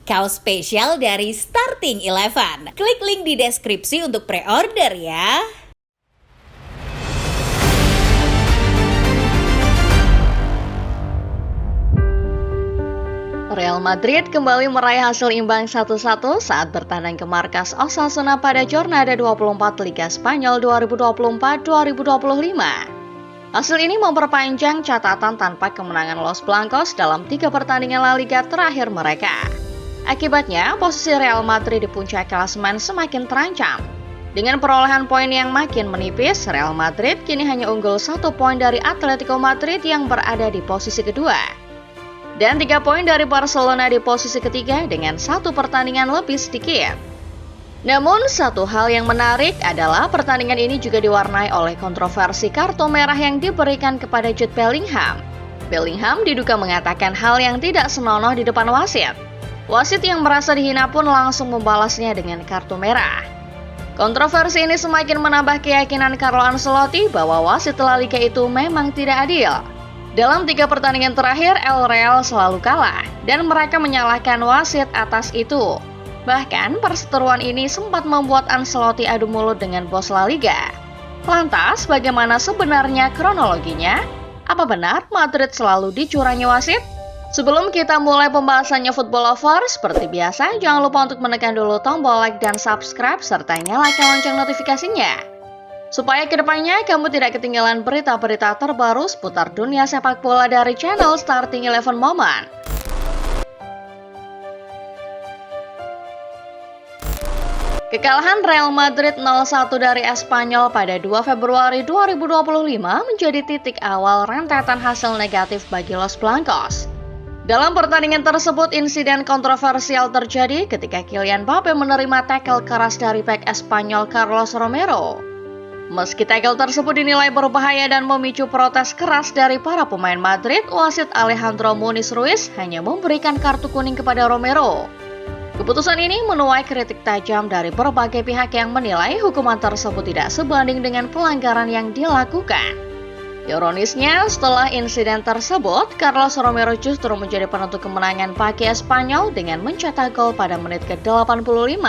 kaos spesial dari Starting Eleven. Klik link di deskripsi untuk pre-order ya. Real Madrid kembali meraih hasil imbang 1-1 saat bertandang ke markas Osasuna pada Jornada 24 Liga Spanyol 2024-2025. Hasil ini memperpanjang catatan tanpa kemenangan Los Blancos dalam 3 pertandingan La Liga terakhir mereka. Akibatnya, posisi Real Madrid di puncak klasemen semakin terancam. Dengan perolehan poin yang makin menipis, Real Madrid kini hanya unggul 1 poin dari Atletico Madrid yang berada di posisi kedua. Dan 3 poin dari Barcelona di posisi ketiga dengan 1 pertandingan lebih sedikit. Namun, satu hal yang menarik adalah pertandingan ini juga diwarnai oleh kontroversi kartu merah yang diberikan kepada Jude Bellingham. Bellingham diduga mengatakan hal yang tidak senonoh di depan wasit. Wasit yang merasa dihina pun langsung membalasnya dengan kartu merah. Kontroversi ini semakin menambah keyakinan Carlo Ancelotti bahwa wasit La Liga itu memang tidak adil. Dalam 3 pertandingan terakhir, El Real selalu kalah, dan mereka menyalahkan wasit atas itu. Bahkan, perseteruan ini sempat membuat Ancelotti adu mulut dengan bos La Liga. Lantas, bagaimana sebenarnya kronologinya? Apa benar Madrid selalu dicurangi wasit? Sebelum kita mulai pembahasannya Football Lovers, seperti biasa, jangan lupa untuk menekan dulu tombol like dan subscribe, serta nyalakan lonceng notifikasinya. Supaya kedepannya kamu tidak ketinggalan berita-berita terbaru seputar dunia sepak bola dari channel Starting Eleven Moment. Kekalahan Real Madrid 0-1 dari Espanyol pada 2 Februari 2025 menjadi titik awal rentetan hasil negatif bagi Los Blancos. Dalam pertandingan tersebut, insiden kontroversial terjadi ketika Kylian Mbappe menerima tackle keras dari bek Espanyol Carlos Romero. Meski tackle tersebut dinilai berbahaya dan memicu protes keras dari para pemain Madrid, wasit Alejandro Muniz Ruiz hanya memberikan kartu kuning kepada Romero. Keputusan ini menuai kritik tajam dari berbagai pihak yang menilai hukuman tersebut tidak sebanding dengan pelanggaran yang dilakukan. Ironisnya, setelah insiden tersebut, Carlos Romero justru menjadi penentu kemenangan bagi Espanyol dengan mencetak gol pada menit ke-85.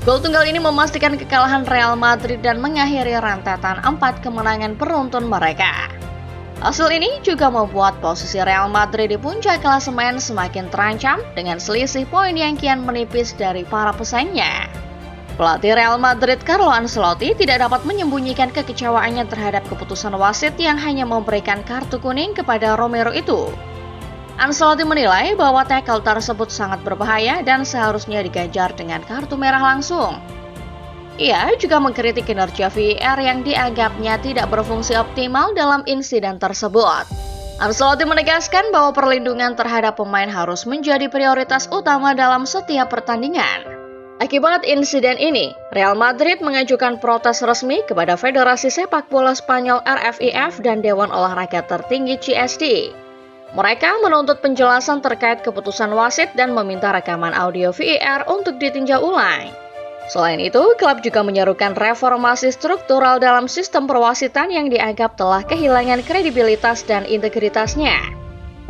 Gol tunggal ini memastikan kekalahan Real Madrid dan mengakhiri rentetan 4 kemenangan beruntun mereka. Hasil ini juga membuat posisi Real Madrid di puncak klasemen semakin terancam dengan selisih poin yang kian menipis dari para pesaingnya. Pelatih Real Madrid Carlo Ancelotti tidak dapat menyembunyikan kekecewaannya terhadap keputusan wasit yang hanya memberikan kartu kuning kepada Romero itu. Ancelotti menilai bahwa tackle tersebut sangat berbahaya dan seharusnya diganjar dengan kartu merah langsung. Ia juga mengkritik kinerja VAR yang dianggapnya tidak berfungsi optimal dalam insiden tersebut. Ancelotti menegaskan bahwa perlindungan terhadap pemain harus menjadi prioritas utama dalam setiap pertandingan. Akibat insiden ini, Real Madrid mengajukan protes resmi kepada Federasi Sepak Bola Spanyol RFIF dan Dewan Olahraga Tertinggi CSD. Mereka menuntut penjelasan terkait keputusan wasit dan meminta rekaman audio VAR untuk ditinjau ulang. Selain itu, klub juga menyerukan reformasi struktural dalam sistem perwasitan yang dianggap telah kehilangan kredibilitas dan integritasnya.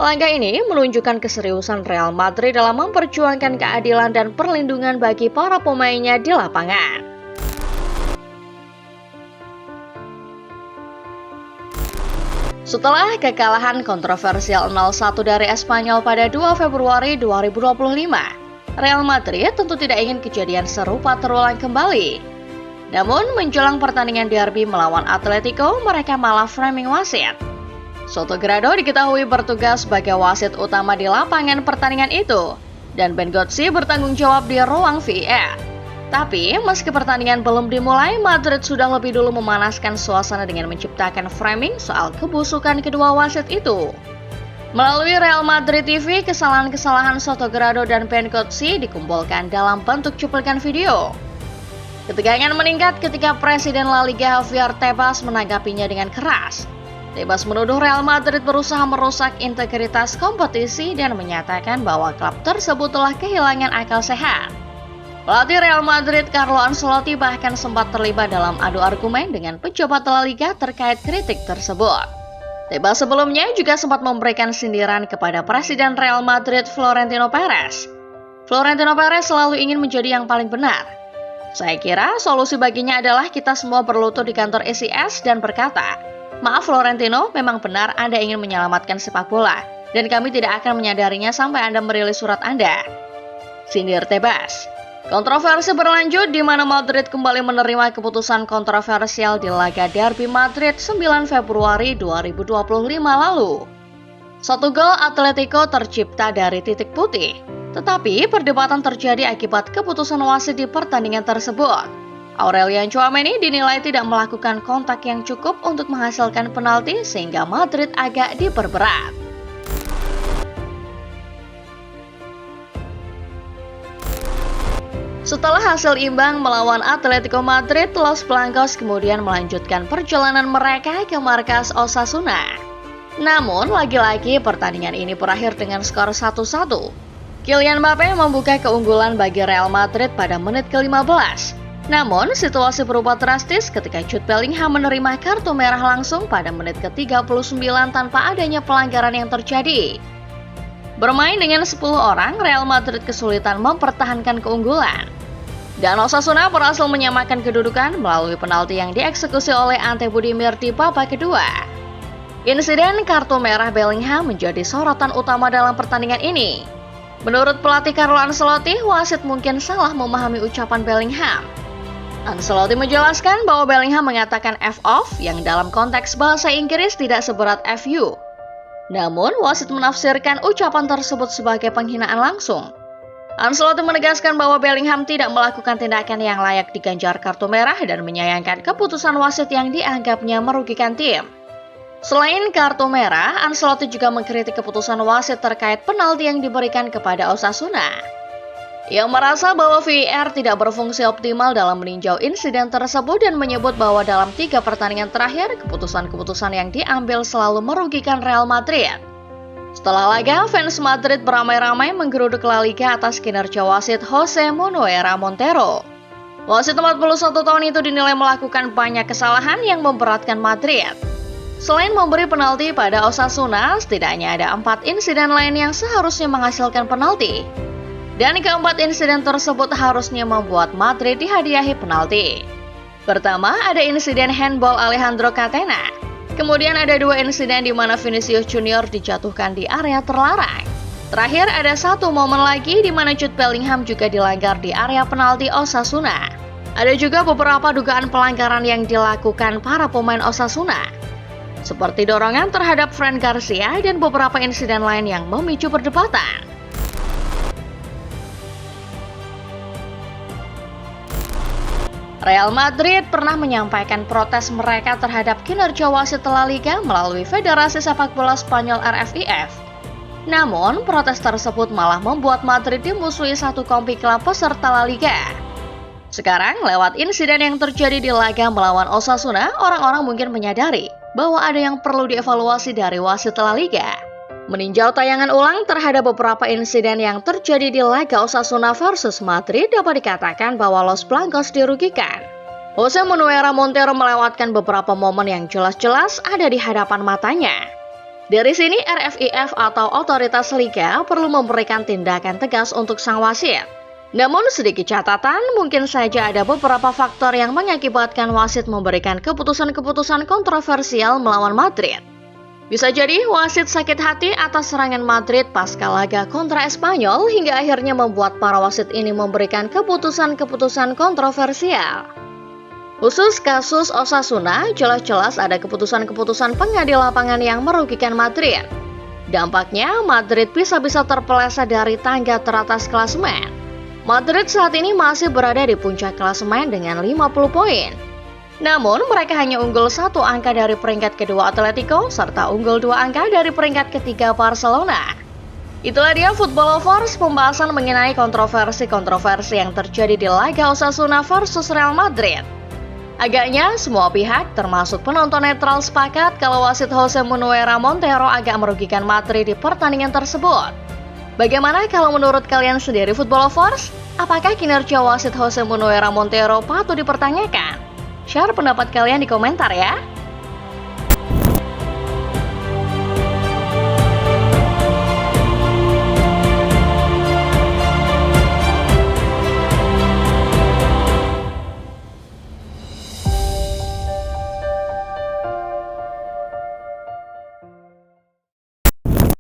Langkah ini menunjukkan keseriusan Real Madrid dalam memperjuangkan keadilan dan perlindungan bagi para pemainnya di lapangan. Setelah kekalahan kontroversial 0-1 dari Espanyol pada 2 Februari 2025, Real Madrid tentu tidak ingin kejadian serupa terulang kembali. Namun, menjelang pertandingan derby melawan Atletico, mereka malah framing wasit. Sotogrado diketahui bertugas sebagai wasit utama di lapangan pertandingan itu, dan Ben Gotzi bertanggung jawab di ruang VAR. Tapi, meski pertandingan belum dimulai, Madrid sudah lebih dulu memanaskan suasana dengan menciptakan framing soal kebusukan kedua wasit itu. Melalui Real Madrid TV, kesalahan-kesalahan Sotogrado dan Ben Gotzi dikumpulkan dalam bentuk cuplikan video. Ketegangan meningkat ketika Presiden La Liga Javier Tebas menanggapinya dengan keras. Tebas menuduh Real Madrid berusaha merusak integritas kompetisi dan menyatakan bahwa klub tersebut telah kehilangan akal sehat. Pelatih Real Madrid Carlo Ancelotti bahkan sempat terlibat dalam adu argumen dengan pejabat La Liga terkait kritik tersebut. Tebas sebelumnya juga sempat memberikan sindiran kepada Presiden Real Madrid Florentino Perez. Florentino Perez selalu ingin menjadi yang paling benar. Saya kira solusi baginya adalah kita semua berlutut di kantor ACS dan berkata, "Maaf Florentino, memang benar Anda ingin menyelamatkan sepak bola, dan kami tidak akan menyadarinya sampai Anda merilis surat Anda." Sindir Tebas. Kontroversi berlanjut di mana Madrid kembali menerima keputusan kontroversial di laga Derby Madrid 9 Februari 2025 lalu. 1 gol Atletico tercipta dari titik putih, tetapi perdebatan terjadi akibat keputusan wasit di pertandingan tersebut. Aurelian Tchouameni dinilai tidak melakukan kontak yang cukup untuk menghasilkan penalti sehingga Madrid agak diperberat. Setelah hasil imbang melawan Atletico Madrid, Los Blancos kemudian melanjutkan perjalanan mereka ke markas Osasuna. Namun, lagi-lagi pertandingan ini berakhir dengan skor 1-1. Kylian Mbappe membuka keunggulan bagi Real Madrid pada menit ke-15. Namun, situasi berubah drastis ketika Jude Bellingham menerima kartu merah langsung pada menit ke-39 tanpa adanya pelanggaran yang terjadi. Bermain dengan 10 orang, Real Madrid kesulitan mempertahankan keunggulan. Dan Osasuna berhasil menyamakan kedudukan melalui penalti yang dieksekusi oleh Ante Budimir di babak kedua. Insiden kartu merah Bellingham menjadi sorotan utama dalam pertandingan ini. Menurut pelatih Carlo Ancelotti, wasit mungkin salah memahami ucapan Bellingham. Ancelotti menjelaskan bahwa Bellingham mengatakan F-off yang dalam konteks bahasa Inggris tidak seberat FU. Namun, wasit menafsirkan ucapan tersebut sebagai penghinaan langsung. Ancelotti menegaskan bahwa Bellingham tidak melakukan tindakan yang layak diganjar kartu merah dan menyayangkan keputusan wasit yang dianggapnya merugikan tim. Selain kartu merah, Ancelotti juga mengkritik keputusan wasit terkait penalti yang diberikan kepada Osasuna. Ia merasa bahwa VAR tidak berfungsi optimal dalam meninjau insiden tersebut dan menyebut bahwa dalam 3 pertandingan terakhir, keputusan-keputusan yang diambil selalu merugikan Real Madrid. Setelah laga, fans Madrid beramai-ramai menggeruduk La Liga atas kinerja wasit Jose Manuel Montero. Wasit 41 tahun itu dinilai melakukan banyak kesalahan yang memberatkan Madrid. Selain memberi penalti pada Osasuna, setidaknya ada 4 insiden lain yang seharusnya menghasilkan penalti. Dan keempat insiden tersebut harusnya membuat Madrid dihadiahi penalti. Pertama, ada insiden handball Alejandro Catena. Kemudian ada 2 insiden di mana Vinicius Junior dijatuhkan di area terlarang. Terakhir ada 1 momen lagi di mana Jude Bellingham juga dilanggar di area penalti Osasuna. Ada juga beberapa dugaan pelanggaran yang dilakukan para pemain Osasuna, seperti dorongan terhadap Fran Garcia dan beberapa insiden lain yang memicu perdebatan. Real Madrid pernah menyampaikan protes mereka terhadap kinerja wasit La Liga melalui Federasi Sepak Bola Spanyol RFIF. Namun, protes tersebut malah membuat Madrid dimusuhi satu kompi klub peserta La Liga. Sekarang, lewat insiden yang terjadi di laga melawan Osasuna, orang-orang mungkin menyadari bahwa ada yang perlu dievaluasi dari wasit La Liga. Meninjau tayangan ulang terhadap beberapa insiden yang terjadi di laga Osasuna versus Madrid, dapat dikatakan bahwa Los Blancos dirugikan. Jose Manuel Montero melewatkan beberapa momen yang jelas-jelas ada di hadapan matanya. Dari sini RFIF atau otoritas liga perlu memberikan tindakan tegas untuk sang wasit. Namun sedikit catatan, mungkin saja ada beberapa faktor yang mengakibatkan wasit memberikan keputusan-keputusan kontroversial melawan Madrid. Bisa jadi wasit sakit hati atas serangan Madrid pasca laga kontra Espanyol hingga akhirnya membuat para wasit ini memberikan keputusan-keputusan kontroversial. Khusus kasus Osasuna, jelas-jelas ada keputusan-keputusan pengadil lapangan yang merugikan Madrid. Dampaknya, Madrid bisa-bisa terpeleset dari tangga teratas klasemen. Madrid saat ini masih berada di puncak klasemen dengan 50 poin. Namun, mereka hanya unggul 1 angka dari peringkat kedua Atletico, serta unggul 2 angka dari peringkat ketiga Barcelona. Itulah dia Football Lovers, pembahasan mengenai kontroversi-kontroversi yang terjadi di laga Osasuna versus Real Madrid. Agaknya, semua pihak, termasuk penonton netral, sepakat kalau wasit Jose Manuel Montero agak merugikan Madrid di pertandingan tersebut. Bagaimana kalau menurut kalian sendiri Football Lovers? Apakah kinerja wasit Jose Manuel Montero patut dipertanyakan? Share pendapat kalian di komentar ya.